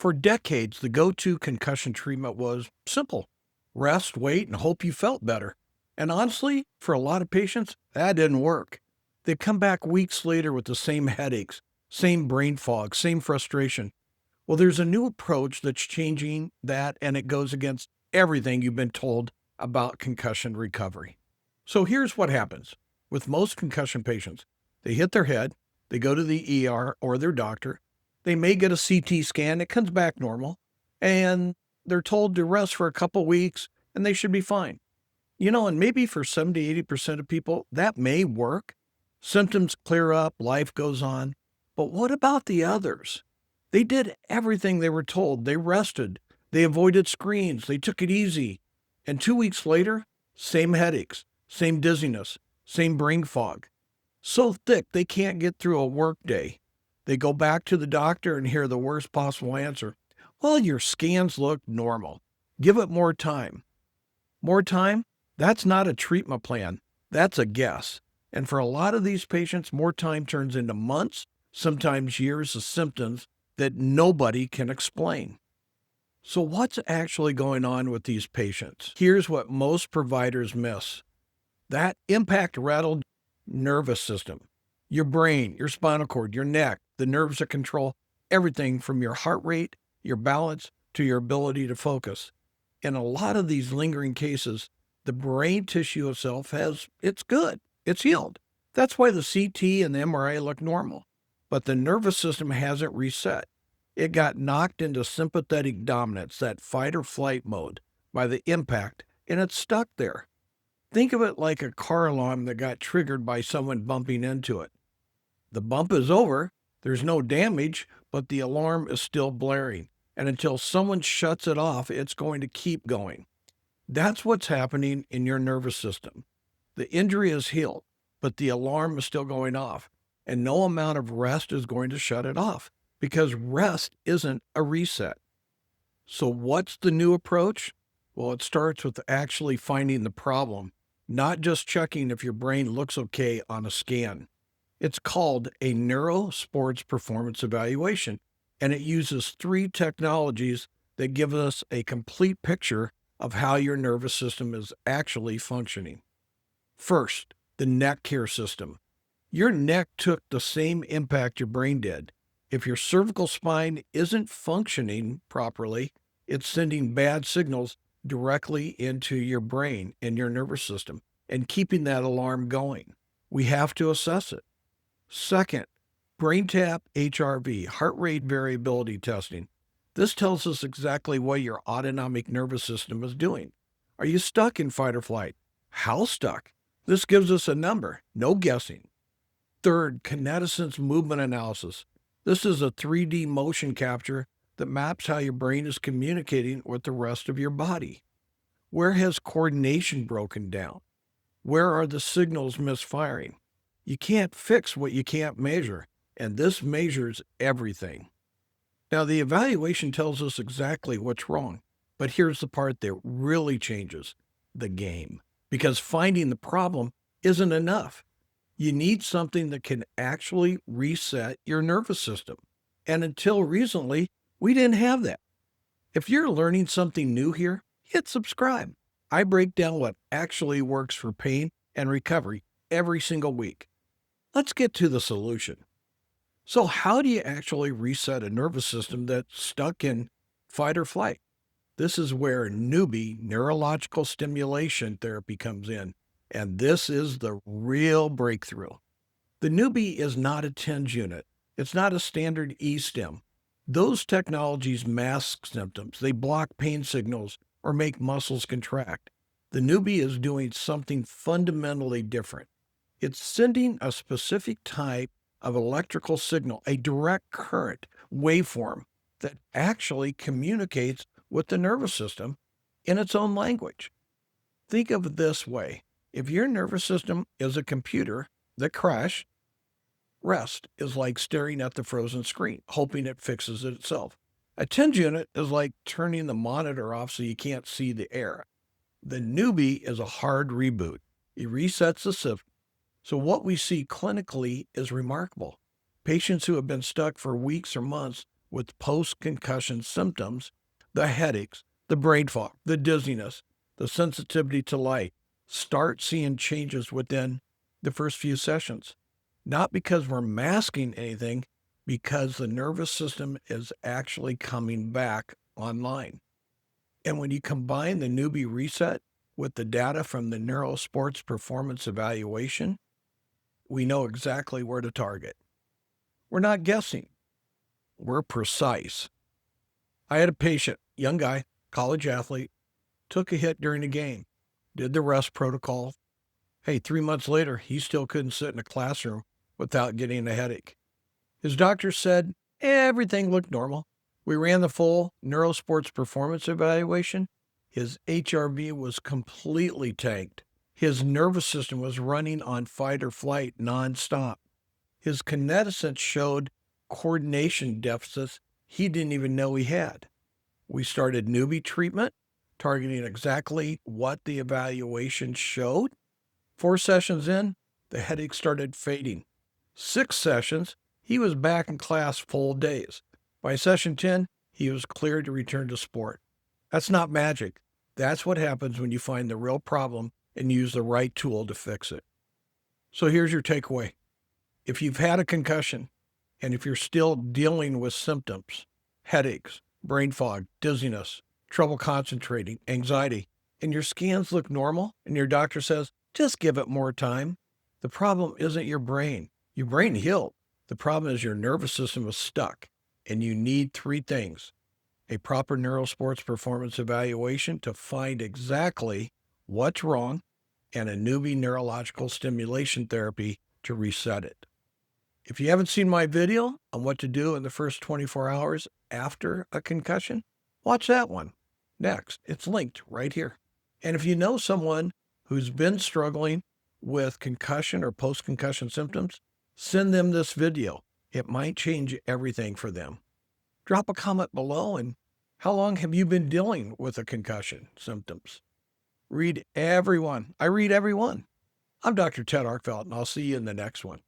For decades, the go-to concussion treatment was simple. Rest, wait, and hope you felt better. And honestly, for a lot of patients, that didn't work. They come back weeks later with the same headaches, same brain fog, same frustration. Well, there's a new approach that's changing that, and it goes against everything you've been told about concussion recovery. So here's what happens with most concussion patients: they hit their head, they go to the ER or their doctor, they may get a CT scan, it comes back normal, and they're told to rest for a couple weeks and they should be fine. And maybe for 70, 80% of people, that may work. Symptoms clear up, life goes on. But what about the others? They did everything they were told. They rested, they avoided screens, they took it easy. And 2 weeks later, same headaches, same dizziness, same brain fog. So thick they can't get through a work day. They go back to the doctor and hear the worst possible answer. Well, your scans look normal. Give it more time. More time? That's not a treatment plan. That's a guess. And for a lot of these patients, more time turns into months, sometimes years of symptoms that nobody can explain. So what's actually going on with these patients? Here's what most providers miss. That impact rattled nervous system, your brain, your spinal cord, your neck, the nerves that control everything from your heart rate, your balance, to your ability to focus. In a lot of these lingering cases, the brain tissue itself it's good, it's healed. That's why the CT and the MRI look normal. But the nervous system hasn't reset. It got knocked into sympathetic dominance, that fight or flight mode, by the impact, and it's stuck there. Think of it like a car alarm that got triggered by someone bumping into it. The bump is over, there's no damage, but the alarm is still blaring. And until someone shuts it off, it's going to keep going. That's what's happening in your nervous system. The injury is healed, but the alarm is still going off. And no amount of rest is going to shut it off, because rest isn't a reset. So what's the new approach? Well, it starts with actually finding the problem, not just checking if your brain looks okay on a scan. It's called a Neuro Sports Performance Evaluation, and it uses 3 technologies that give us a complete picture of how your nervous system is actually functioning. First, the NeckCare system. Your neck took the same impact your brain did. If your cervical spine isn't functioning properly, it's sending bad signals directly into your brain and your nervous system and keeping that alarm going. We have to assess it. Second, BrainTap HRV, heart rate variability testing. This tells us exactly what your autonomic nervous system is doing. Are you stuck in fight or flight? How stuck? This gives us a number, no guessing. Third, Kinetisense movement analysis. This is a 3D motion capture that maps how your brain is communicating with the rest of your body. Where has coordination broken down? Where are the signals misfiring? You can't fix what you can't measure, and this measures everything. Now, the evaluation tells us exactly what's wrong, but here's the part that really changes the game. Because finding the problem isn't enough. You need something that can actually reset your nervous system. And until recently, we didn't have that. If you're learning something new here, hit subscribe. I break down what actually works for pain and recovery every single week. Let's get to the solution. So how do you actually reset a nervous system that's stuck in fight or flight? This is where newbie neurological stimulation therapy comes in, and this is the real breakthrough. The newbie is not a TENS unit. It's not a standard E-stim. Those technologies mask symptoms. They block pain signals or make muscles contract. The newbie is doing something fundamentally different. It's sending a specific type of electrical signal, a direct current waveform that actually communicates with the nervous system in its own language. Think of it this way. If your nervous system is a computer that crashed, rest is like staring at the frozen screen, hoping it fixes it itself. A TENS unit is like turning the monitor off so you can't see the air. The newbie is a hard reboot. It resets the system. So what we see clinically is remarkable. Patients who have been stuck for weeks or months with post-concussion symptoms, the headaches, the brain fog, the dizziness, the sensitivity to light, start seeing changes within the first few sessions. Not because we're masking anything, because the nervous system is actually coming back online. And when you combine the newbie reset with the data from the Neuro Sports Performance Evaluation, we know exactly where to target. We're not guessing. We're precise. I had a patient, young guy, college athlete, took a hit during a game, did the rest protocol. Hey, 3 months later, he still couldn't sit in a classroom without getting a headache. His doctor said everything looked normal. We ran the full Neuro Sports Performance Evaluation. His HRV was completely tanked. His nervous system was running on fight or flight nonstop. His Kinetisense showed coordination deficits he didn't even know he had. We started newbie treatment, targeting exactly what the evaluation showed. 4 sessions in, the headache started fading. 6 sessions, he was back in class full days. By session 10, he was cleared to return to sport. That's not magic. That's what happens when you find the real problem and use the right tool to fix it. So here's your takeaway. If you've had a concussion, and if you're still dealing with symptoms, headaches, brain fog, dizziness, trouble concentrating, anxiety, and your scans look normal, and your doctor says, just give it more time, the problem isn't your brain. Your brain healed. The problem is your nervous system is stuck, and you need 3 things. A proper neurosports performance evaluation to find exactly what's wrong, and a newbie neurological stimulation therapy to reset it. If you haven't seen my video on what to do in the first 24 hours after a concussion, watch that one next. It's linked right here. And if you know someone who's been struggling with concussion or post-concussion symptoms, send them this video. It might change everything for them. Drop a comment below, and how long have you been dealing with a concussion symptoms? Read everyone. I read everyone. I'm Dr. Ted Arkfeld, and I'll see you in the next one.